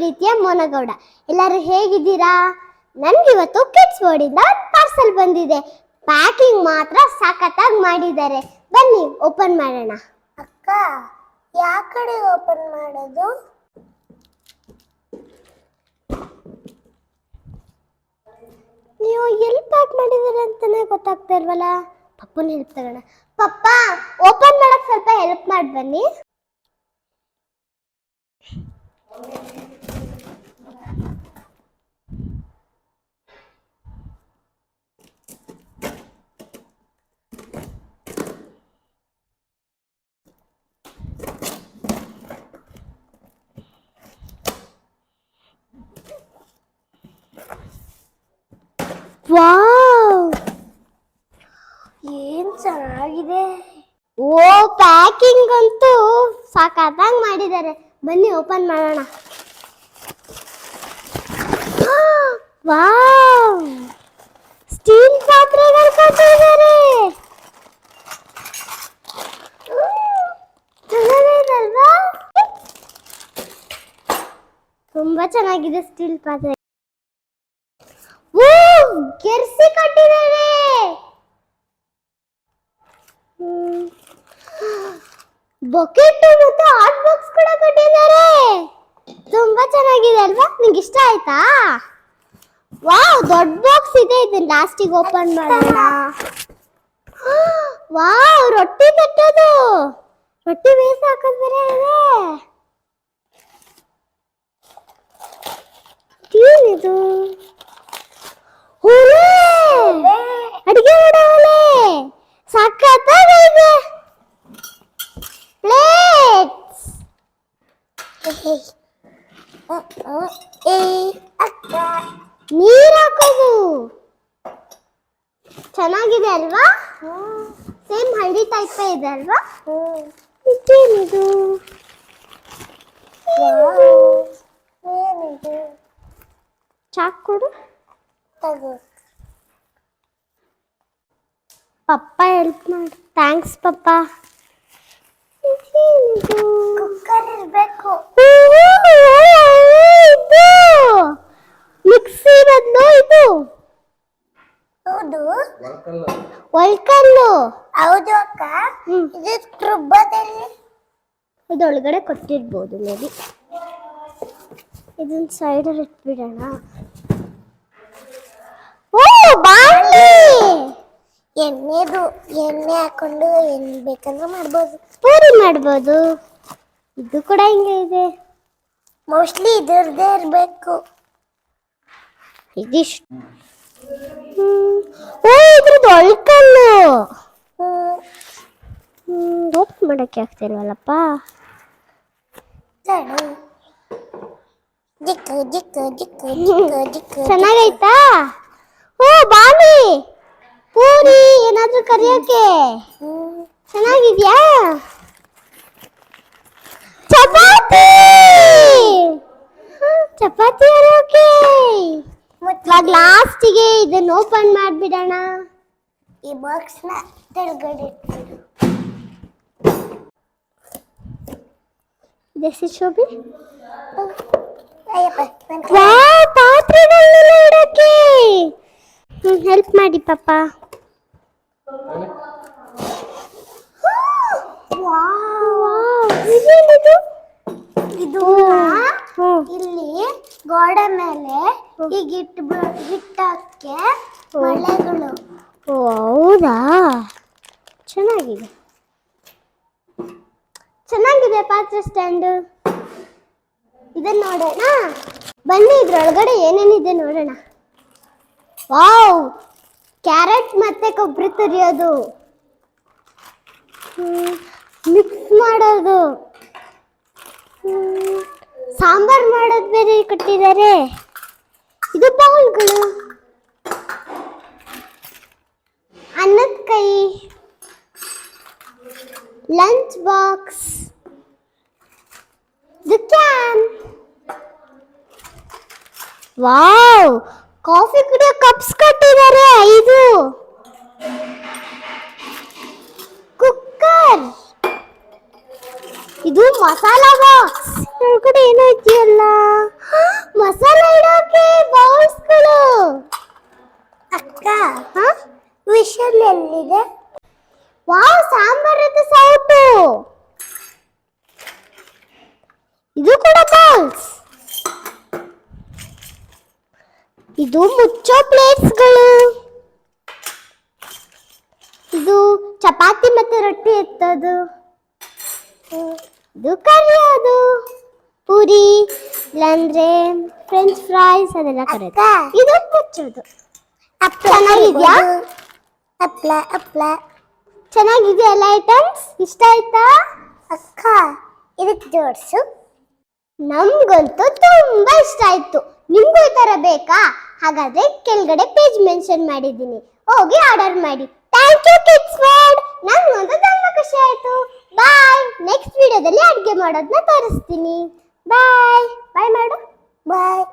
ಪ್ರೀತಿಯ ಮೋನಗೌಡ. ಎಲ್ಲರೂ ಹೇಗಿದ್ದೀರಾ? ನನ್ಗಿವತ್ತು ಕಿಡ್ಸ್ ಬೋರ್ಡಿಂದ ಪಾರ್ಸಲ್ ಬಂದಿದೆ. ಪ್ಯಾಕಿಂಗ್ ಮಾತ್ರ ಸಖತ್ತಾಗಿ ಮಾಡಿದ್ದಾರೆ. ಬನ್ನಿ ಓಪನ್ ಮಾಡೋಣ. ಅಕ್ಕ, ಯಾವ ಕಡೆ ಓಪನ್ ಮಾಡೋದು? ನೀವು ಎಲ್ಲಿ ಪ್ಯಾಕ್ ಮಾಡಿದ್ದೀರ ಅಂತಾನೆ ಗೊತ್ತಾಗ್ತಾ ಇಲ್ವಲ್ಲ. ಪಪ್ಪನ ಹೆಲ್ಪ್ ತಗೋಣ. ಪಪ್ಪ, ಓಪನ್ ಮಾಡಕ್ ಸ್ವಲ್ಪ ಹೆಲ್ಪ್ ಮಾಡಿ ಬನ್ನಿ. ವಾವ್, ಏನ್ ಚೆನ್ನಾಗಿದೆ. ಓ, ಪ್ಯಾಕಿಂಗ್ ಅಂತೂ ಸಾಕಾಗಿ ಮಾಡಿದ್ದಾರೆ. ಬನ್ನಿ ಓಪನ್ ಮಾಡೋಣ. ವಾವ್, ಸ್ಟೀಲ್ ಪಾತ್ರೆಗಳು ಕೊಟ್ಟಿದ್ದಾರೆ. ಚೆನ್ನಾಗಿದಲ್ವಾ? ತುಂಬಾ ಚೆನ್ನಾಗಿದೆ ಸ್ಟೀಲ್ ಪಾತ್ರೆ. ಗೆರ್ಸಿ ಕೊಟ್ಟಿದ್ದಾರೆ. ಬಕೆಟ್ ಮತ್ತು ಹಾಟ್ ಬಾಕ್ಸ್ ಕೂಡ ಕೊಟ್ಟಿದ್ದಾರೆ. ತುಂಬಾ ಚೆನ್ನಾಗಿದೆ ಅಲ್ವಾ? ನಿಂಗೆ ಇಷ್ಟ ಆಯ್ತಾ? ವಾವ್, ದೊಡ್ಡ ಬಾಕ್ಸ್ ಇದೆ. ಇದನ್ನ ಲಾಸ್ಟಿಗೆ ಓಪನ್ ಮಾಡೋಣ. ವಾವ್, ರೊಟ್ಟಿ ತಟ್ಟೋದು, ರೊಟ್ಟಿ ಬೇಯಿಸಿ ಹಾಕೋದು ಬೇರೆ ಇದೆ. ಏನಿದು? ಅಡಿಗೆ ಮಾಡೋ ಒಲೆ ಸಖತ್ತಾಗಿದೆ. ಪ್ಲೇಟ್ಸ್, ನೀರ್ ಹಾಕೋದು ಚೆನ್ನಾಗಿದೆ ಅಲ್ವಾ? ಸೇಮ್ ಹಳ್ಳಿ ಟೈಪ್ ಇದೆ ಅಲ್ವಾ? ಇದೇನಿದು? ಏನಿದು? ಚಾಕ್ ಕೊಡು. ತಗೋ. ಪಪ್ಪ ಹೆಲ್ಪ್ ಮಾಡಿ. ಥ್ಯಾಂಕ್ಸ್ ಪಪ್ಪ. ಕುಕ್ಕರ್ ಇರ್ಬೇಕು. ಮಿಕ್ಸಿ ಬದಲು ಇದು ಹೌದು, ಒಳ್ಕಲ್ಲು. ಹೌದು ಅಕ್ಕ. ಇದು ರುಬ್ಬದಲ್ಲಿ ಇದೊಳಗಡೆ ಕೊಟ್ಟಿರ್ಬೋದು ಮೇ ಬಿ. ಇದನ್ನ ಸೈಡಲ್ಲಿ ಇಟ್ಬಿಡೋಣ. ಓ, ಬಾಂಡ್ಲಿ. ಎಣ್ಣೆ ಹಾಕೊಂಡು ಏನ್ ಬೇಕಂದ್ರೆ ಮಾಡ್ಬೋದು. ಪೂರಿ ಮಾಡ್ಬೋದು. ಇದು ಕೂಡ ಹಿಂಗೆ ಇದೆ. ಮೋಸ್ಟ್ಲಿ ಇದ್ರದ್ದೇ ಇರ್ಬೇಕು. ಇದಿಷ್ಟು. ಓ, ಇದ್ರದ್ದು ಒಳ್ಕಲ್ಲು. ಓಪನ್ ಮಾಡಕ್ಕೆ ಆಗ್ತಿಲ್ವಲ್ಲಪ್ಪ. ಚೆನ್ನಾಗೈತಾ? ಓ, ಬಾವಿ ಪೂರಿ ಏನಾದ್ರೂ ಕರಿಯೋಕೆ ಚೆನ್ನಾಗಿದ್ಯಾ? ಚಪಾತಿ, ಚಪಾತಿ ಅರಿಯೋಕೆ. ಇವಾಗ ಲಾಸ್ಟಿಗೆ ಇದನ್ನ ಓಪನ್ ಮಾಡ್ಬಿಡೋಣ. ಈ ಬಾಕ್ಸ್ ನ ತೆಳಗಡೆ ದೇಸಿ ಶೋಭಿ. ಅಯ್ಯಪ್ಪ, ಪಾತ್ರೆಗಳನ್ನೆಲ್ಲ ಇಡಕ್ಕೆ ಹೆಲ್ಪ್ ಮಾಡಿ ಪಾಪ. ಇದು ಇಲ್ಲಿ ಗೋಡೆ ಮೇಲೆ ಈಗ ಇಟ್ಟಕ್ಕೆ ಮಳೆಗಳು. ಓ, ಹೌದಾ? ಚೆನ್ನಾಗಿದೆ, ಚೆನ್ನಾಗಿದೆ ಪಾತ್ರೆ ಸ್ಟ್ಯಾಂಡ್. ಇದನ್ನ ನೋಡೋಣ ಬನ್ನಿ. ಇದ್ರೊಳಗಡೆ ಏನೇನಿದೆ ನೋಡೋಣ. ವಾವ್, ಕ್ಯಾರೆಟ್ ಮತ್ತೆ ಕೊಬ್ಬರಿ ತುರಿಯೋದು, ಮಿಕ್ಸ್ ಮಾಡೋದು, ಸಾಂಬಾರ್ ಮಾಡೋದು ಬೇರೆ ಕೊಟ್ಟಿದ್ದಾರೆ. ಇದು ಬೌಲ್ಗಳು, ಅನ್ನದ ಕೈ, ಲಂಚ್ ಬಾಕ್ಸ್, ಇದು ಕ್ಯಾನ್. ವಾವ್, ಕಾಫಿ ಕುಡಿಯೋ ಕಪ್ಸ್ ಕೊಟ್ಟಿದ್ದಾರೆ 5. ಕುಕ್ಕರ್, ಇದು ಮಸಾಲಾ ಬಾಕ್ಸ್. ಒಳಗಡೆ ಏನೋ ಇದೆಯಲ್ಲ, ಚಿಕನ್ ಎಲ್ಲಿದೆ? ವಾವ್, ಸಾಂಬಾರದ ಸೌಟು. ಇದು ಕೂಡ ಬಾಲ್ಸ್. ಇದು ಮುಚ್ಚೋ ಪ್ಲೇಟ್ಸ್ಗಳು. ಇದು ಚಪಾತಿ ಮತ್ತೆ ರೊಟ್ಟಿ ಎತ್ತೋದು. ಇದು ಕರಿಯೋದು, ಪೂರಿ ಇಲ್ಲಾಂದ್ರೆ ಫ್ರೆಂಚ್ ಫ್ರೈಸ್ ಅದೆಲ್ಲ ಕರೆಯೋದು. ಇದು ಮುಚ್ಚೋದು. ಚೆನ್ನಾಗಿದ್ಯಾ? ಹಪ್ಳ ಚೆನ್ನಾಗಿದೆಯಾ ಎಲ್ಲ ಐಟಮ್ಸ್? ಇಷ್ಟ ಆಯ್ತಾ? ಅಕ್ಕ, ಇದಕ್ಕೆ ಜೋಡಿಸು. ನಮ್ಗಂತೂ ತುಂಬಾ ಇಷ್ಟ ಆಯ್ತು. ನಿಮ್ಗೂ ಈ ತರ ಬೇಕಾ? ಹಾಗಾದ್ರೆ ಕೆಳಗಡೆ ಪೇಜ್ ಮೆನ್ಷನ್ ಮಾಡಿದ್ದೀನಿ, ಹೋಗಿ ಆರ್ಡರ್ ಮಾಡಿ. Thank you kids world. ನಂಗಂತೂ ತುಂಬಾ ಖುಷಿ ಆಯ್ತು. ಬಾಯ್. ನೆಕ್ಸ್ಟ್ ವಿಡಿಯೋದಲ್ಲಿ ಅಡುಗೆ ಮಾಡೋದನ್ನ ತೋರಿಸ್ತೀನಿ. ಬಾಯ್ ಬಾಯ್ ಮಾಡು. ಬಾಯ್.